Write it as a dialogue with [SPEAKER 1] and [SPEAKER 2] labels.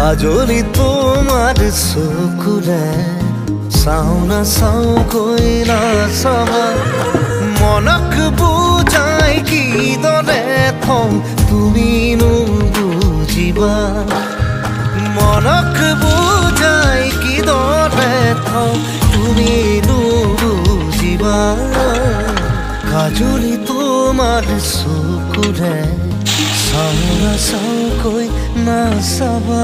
[SPEAKER 1] কাজলি তোমাৰ চকুৰে চাওঁ নাচাওঁকৈ নাচাবা মনক বুজাই কিদৰে থওঁ তুমিনো বুজিবা মনক বুজাই কিদৰে থওঁ তুমিনো বুজিবা কাজলি তোমাৰ চকুৰে চাওঁ নাচাওঁকৈ নাচাবা